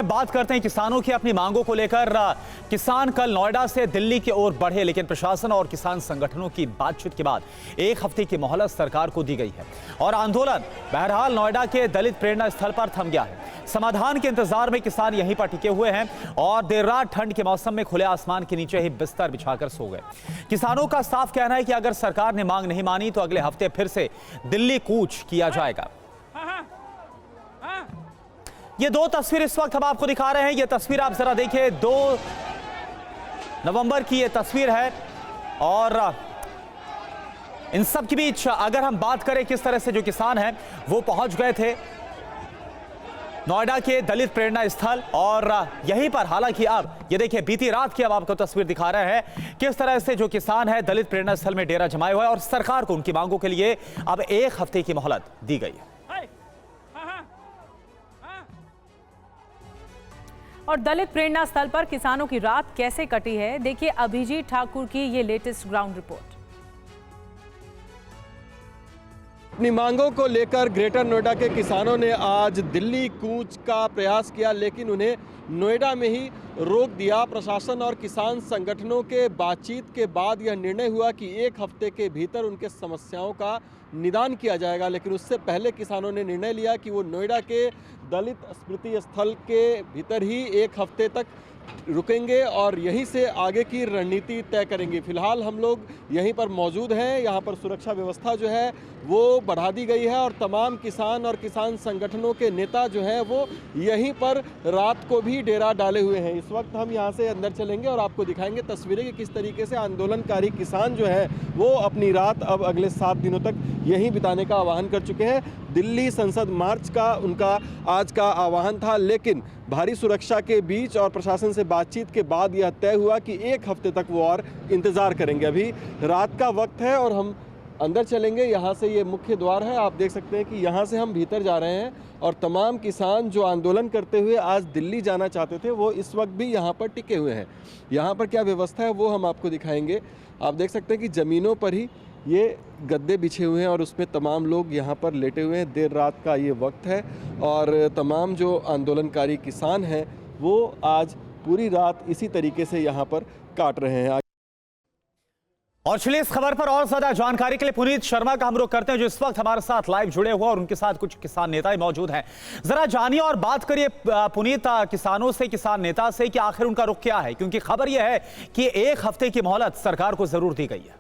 बात करते हैं किसानों की अपनी मांगों को लेकर। किसान कल नोएडा से दिल्ली की ओर बढ़े, लेकिन प्रशासन और किसान संगठनों की बातचीत के बाद एक हफ्ते की मोहलत सरकार को दी गई है और आंदोलन बहरहाल नोएडा के दलित प्रेरणा स्थल पर थम गया है। समाधान के इंतजार में किसान यहीं पर टिके हुए हैं और देर रात ठंड के मौसम में खुले आसमान के नीचे ही बिस्तर बिछाकर सो गए। किसानों का साफ कहना है कि अगर सरकार ने मांग नहीं मानी तो अगले हफ्ते फिर से दिल्ली कूच किया जाएगा। ये दो तस्वीर इस वक्त हम आपको दिखा रहे हैं। ये तस्वीर आप जरा देखिए, 2 नवंबर की ये तस्वीर है और इन सब के बीच अगर हम बात करें किस तरह से जो किसान हैं वो पहुंच गए थे नोएडा के दलित प्रेरणा स्थल और यहीं पर हालांकि अब ये देखिए बीती रात की अब आपको तस्वीर दिखा रहे हैं किस तरह से जो किसान है दलित प्रेरणा स्थल में डेरा जमाए हुए हैं और सरकार को उनकी मांगों के लिए अब एक हफ्ते की मोहलत दी गई है। और दलित प्रेरणा स्थल पर किसानों की रात कैसे कटी है, देखिए अभिजीत ठाकुर की ये लेटेस्ट ग्राउंड रिपोर्ट। अपनी मांगों को लेकर ग्रेटर नोएडा के किसानों ने आज दिल्ली कूच का प्रयास किया, लेकिन उन्हें नोएडा में ही रोक दिया। प्रशासन और किसान संगठनों के बातचीत के बाद यह निर्णय हुआ कि एक हफ्ते के भीतर उनके समस्याओं का निदान किया जाएगा, लेकिन उससे पहले किसानों ने निर्णय लिया कि वो नोएडा के दलित स्मृति स्थल के भीतर ही एक हफ्ते तक रुकेंगे और यहीं से आगे की रणनीति तय करेंगे। फिलहाल हम लोग यहीं पर मौजूद हैं। यहाँ पर सुरक्षा व्यवस्था जो है वो बढ़ा दी गई है और तमाम किसान और किसान संगठनों के नेता जो हैं वो यहीं पर रात को भी डेरा डाले हुए हैं। इस वक्त हम यहाँ से अंदर चलेंगे और आपको दिखाएंगे तस्वीरें कि किस तरीके से आंदोलनकारी किसान जो है वो अपनी रात अब अगले 7 दिनों तक यहीं बिताने का आह्वान कर चुके हैं। दिल्ली संसद मार्च का उनका आज का आह्वान था, लेकिन भारी सुरक्षा के बीच और प्रशासन से बातचीत के बाद यह तय हुआ कि एक हफ्ते तक वो और इंतज़ार करेंगे। अभी रात का वक्त है और हम अंदर चलेंगे। यहाँ से ये मुख्य द्वार है, आप देख सकते हैं कि यहाँ से हम भीतर जा रहे हैं और तमाम किसान जो आंदोलन करते हुए आज दिल्ली जाना चाहते थे वो इस वक्त भी यहाँ पर टिके हुए हैं। यहाँ पर क्या व्यवस्था है वो हम आपको दिखाएंगे। आप देख सकते हैं कि ज़मीनों पर ही ये गद्दे बिछे हुए हैं और उसमें तमाम लोग यहाँ पर लेटे हुए हैं। देर रात का ये वक्त है और तमाम जो आंदोलनकारी किसान हैं वो आज पूरी रात इसी तरीके से यहाँ पर काट रहे हैं। और चलिए इस खबर पर और ज्यादा जानकारी के लिए पुनीत शर्मा का हम रुख करते हैं जो इस वक्त हमारे साथ लाइव जुड़े हुए और उनके साथ कुछ किसान नेता मौजूद हैं। जरा जानिए और बात करिए पुनीत किसानों से, किसान नेता से कि आखिर उनका रुख क्या है, क्योंकि खबर यह है कि एक हफ्ते की मोहलत सरकार को जरूर दी गई है।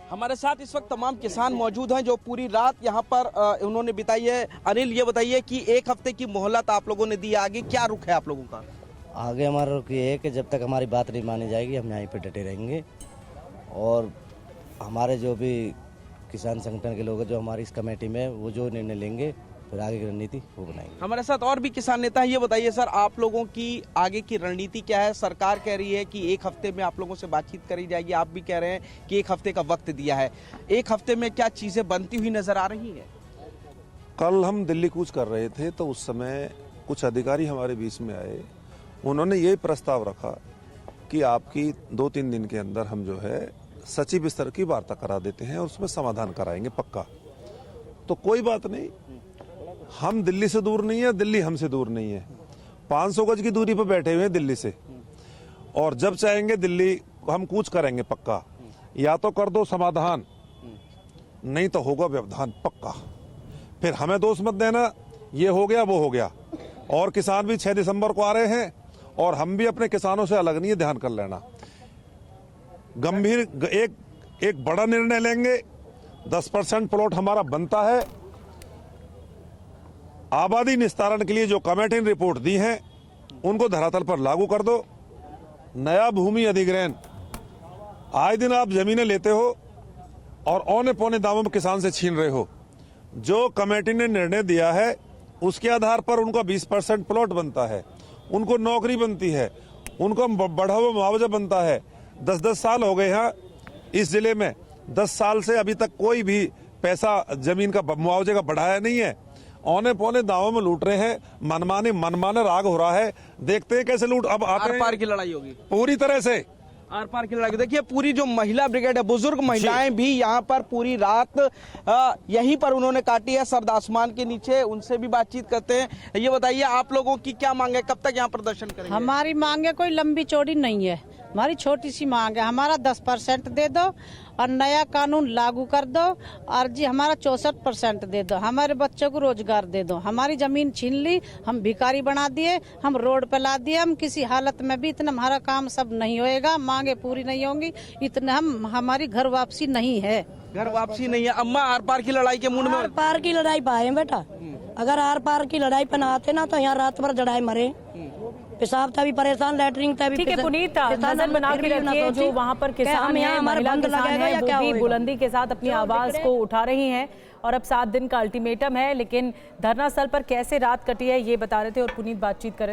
हमारे साथ इस वक्त तमाम किसान मौजूद हैं जो पूरी रात यहाँ पर उन्होंने बिताई है। अनिल, ये बताइए कि एक हफ्ते की मोहलत आप लोगों ने दी, आगे क्या रुख है आप लोगों का? आगे हमारा रुख ये है कि जब तक हमारी बात नहीं मानी जाएगी हम यहीं पे डटे रहेंगे और हमारे जो भी किसान संगठन के लोग हैं जो हमारी इस कमेटी में वो जो निर्णय लेंगे फिर आगे की रणनीति वो बनाएंगे। हमारे साथ और भी किसान नेता हैं, ये बताइए सर आप लोगों की आगे की रणनीति क्या है? सरकार कह रही है कि एक हफ्ते में आप लोगों से बातचीत करी जाएगी, आप भी कह रहे हैं कि एक हफ्ते का वक्त दिया है। एक हफ्ते में क्या चीजें बनती हुई नजर आ रही है? कल हम दिल्ली कूच कर रहे थे तो उस समय कुछ अधिकारी हमारे बीच में आए, उन्होंने ये प्रस्ताव रखा कि आपकी 2-3 दिन के अंदर हम जो है सचिव स्तर की वार्ता करा देते हैं और उसमें समाधान कराएंगे पक्का। तो कोई बात नहीं, हम दिल्ली से दूर नहीं है, दिल्ली हमसे दूर नहीं है। 500 गज की दूरी पर बैठे हुए हैं दिल्ली से और जब चाहेंगे दिल्ली हम कूच करेंगे पक्का। या तो कर दो समाधान, नहीं तो होगा व्यवधान पक्का। फिर हमें दोष मत देना ये हो गया वो हो गया। और किसान भी 6 दिसंबर को आ रहे हैं और हम भी अपने किसानों से अलग नहीं है, ध्यान कर लेना। गंभीर एक बड़ा निर्णय लेंगे। 10% प्लॉट हमारा बनता है। आबादी निस्तारण के लिए जो कमेटी ने रिपोर्ट दी है उनको धरातल पर लागू कर दो। नया भूमि अधिग्रहण, आए दिन आप जमीनें लेते हो और औने पौने दामों में किसान से छीन रहे हो। जो कमेटी ने निर्णय दिया है उसके आधार पर उनका 20% प्लॉट बनता है, उनको नौकरी बनती है, उनको बढ़ा हुआ मुआवजा बनता है। 10-10 साल हो गए हैं इस जिले में, 10 साल से अभी तक कोई भी पैसा जमीन का मुआवजे का बढ़ाया नहीं है। औने पौने दावों में लूट रहे हैं, मनमाने राग हो रहा है। देखते हैं कैसे लूट। अब आते हैं, पार की लड़ाई होगी, पूरी तरह से आर पार की लड़ाई। देखिए पूरी जो महिला ब्रिगेड है, बुजुर्ग महिलाएं भी यहाँ पर पूरी रात यहीं पर उन्होंने काटी है सर्द आसमान के नीचे। उनसे भी बातचीत करते हैं। ये बताइए आप लोगों की क्या मांग है, कब तक यहाँ प्रदर्शन करेंगे? हमारी मांगे कोई लंबी चौड़ी नहीं है, हमारी छोटी सी मांग है। हमारा 10% दे दो और नया कानून लागू कर दो और जी हमारा 64% दे दो। हमारे बच्चों को रोजगार दे दो। हमारी जमीन छीन ली, हम भिखारी बना दिए, हम रोड पे ला दिए। हम किसी हालत में भी इतना हमारा काम सब नहीं होएगा, मांगे पूरी नहीं होंगी, इतने हमारी घर वापसी नहीं है। घर वापसी नहीं है। अम्मा आर पार की लड़ाई के मूड में? आर पार की लड़ाई पाए बेटा, अगर आर पार की लड़ाई पे ना आते ना तो यहाँ रात भर जड़ाई मरे। पेशाब था भी परेशान, लैटरिन था भी। ठीक है पुनीत, नजर बना के रखिए, जो वहाँ पर किसान है, महिला किसान है, वो भी बुलंदी के साथ अपनी आवाज को उठा रही हैं। और अब 7 दिन का अल्टीमेटम है, लेकिन धरना स्थल पर कैसे रात कटी है ये बता रहे थे और पुनीत बातचीत कर रहे थे।